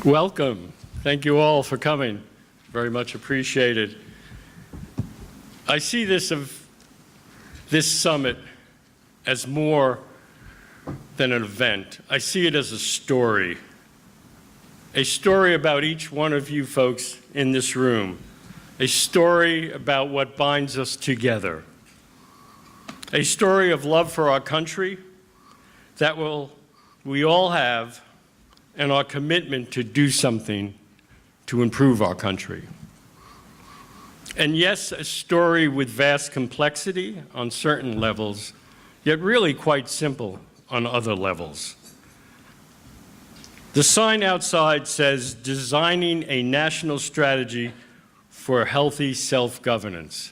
Welcome. Thank you all for coming. Very much appreciated. I see this summit as more than an event. I see it as a story about each one of you folks in this room, a story about what binds us together, a story of love for our country that we all have, and our commitment to do something to improve our country. And yes, a story with vast complexity on certain levels, yet really quite simple on other levels. The sign outside says, "Designing a national strategy for healthy self-governance."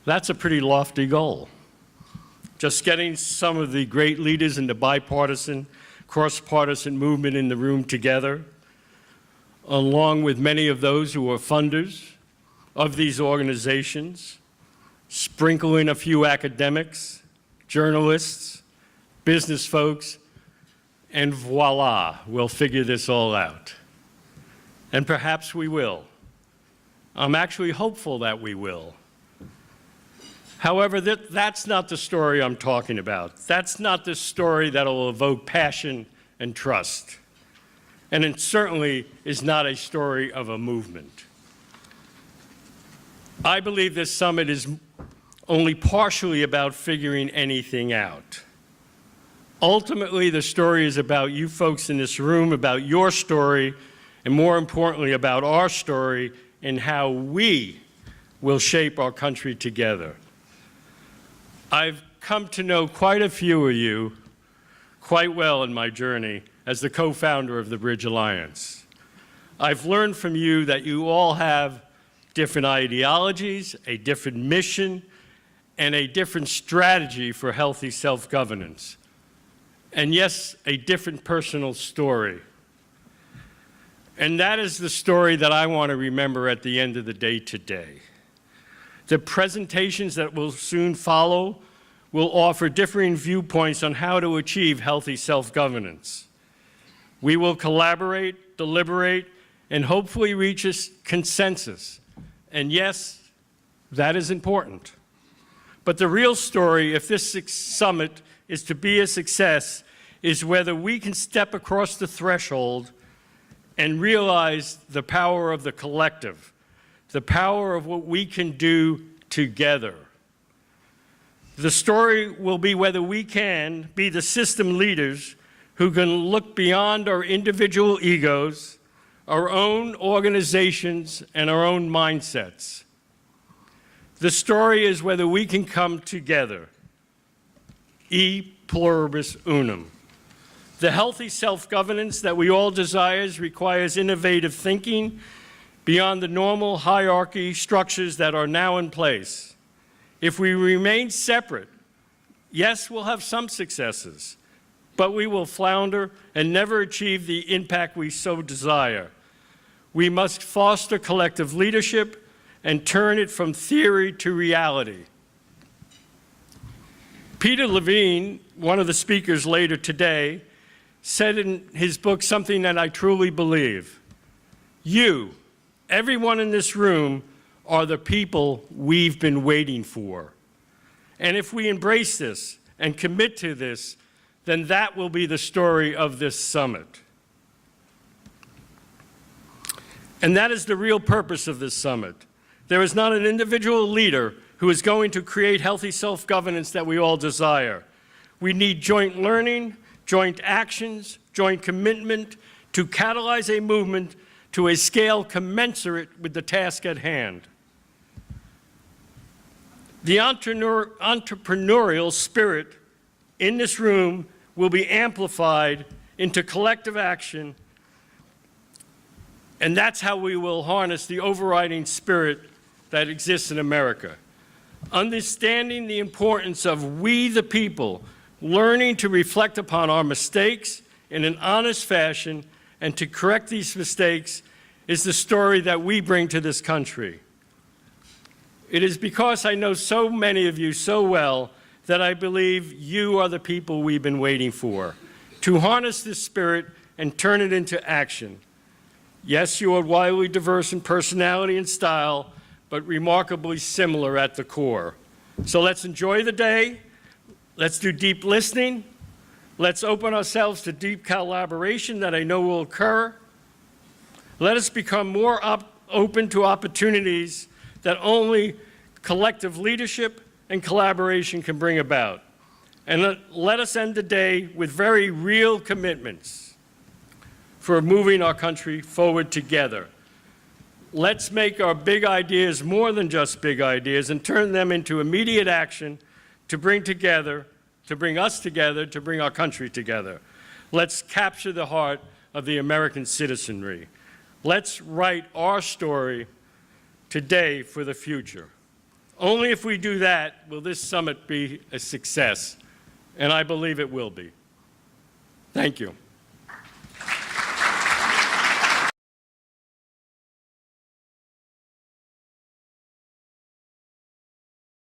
That's a pretty lofty goal. Just getting some of the great leaders in the bipartisan, cross-partisan movement in the room together, along with many of those who are funders of these organizations, sprinkle in a few academics, journalists, business folks, and voila, we'll figure this all out. And perhaps we will. I'm actually hopeful that we will. However, that's not the story I'm talking about. That's not the story that will evoke passion and trust. And it certainly is not a story of a movement. I believe this summit is only partially about figuring anything out. Ultimately, the story is about you folks in this room, about your story, and more importantly, about our story and how we will shape our country together. I've come to know quite a few of you quite well in my journey as the co-founder of the Bridge Alliance. I've learned from you that you all have different ideologies, a different mission, and a different strategy for healthy self-governance. And yes, a different personal story. And that is the story that I want to remember at the end of the day today. The presentations that will soon follow will offer differing viewpoints on how to achieve healthy self-governance. We will collaborate, deliberate, and hopefully reach a consensus. And yes, that is important. But the real story, if this summit is to be a success, is whether we can step across the threshold and realize the power of the collective, the power of what we can do together. The story will be whether we can be the system leaders who can look beyond our individual egos, our own organizations, and our own mindsets. The story is whether we can come together, e pluribus unum. The healthy self-governance that we all desire requires innovative thinking beyond the normal hierarchy structures that are now in place. If we remain separate, yes, we'll have some successes, but we will flounder and never achieve the impact we so desire. We must foster collective leadership and turn it from theory to reality. Peter Levine, one of the speakers later today, said in his book something that I truly believe. You, everyone in this room, are the people we've been waiting for. And if we embrace this and commit to this, then that will be the story of this summit. And that is the real purpose of this summit. There is not an individual leader who is going to create healthy self-governance that we all desire. We need joint learning, joint actions, joint commitment to catalyze a movement to a scale commensurate with the task at hand. The entrepreneurial spirit in this room will be amplified into collective action, and that's how we will harness the overriding spirit that exists in America. Understanding the importance of we the people, learning to reflect upon our mistakes in an honest fashion and to correct these mistakes is the story that we bring to this country. It is because I know so many of you so well that I believe you are the people we've been waiting for, to harness this spirit and turn it into action. Yes, you are wildly diverse in personality and style, but remarkably similar at the core. So let's enjoy the day. Let's do deep listening. Let's open ourselves to deep collaboration that I know will occur. Let us become more open to opportunities that only collective leadership and collaboration can bring about. And let us end the day with very real commitments for moving our country forward together. Let's make our big ideas more than just big ideas and turn them into immediate action to bring us together, to bring our country together. Let's capture the heart of the American citizenry. Let's write our story today for the future. Only if we do that will this summit be a success, and I believe it will be. Thank you.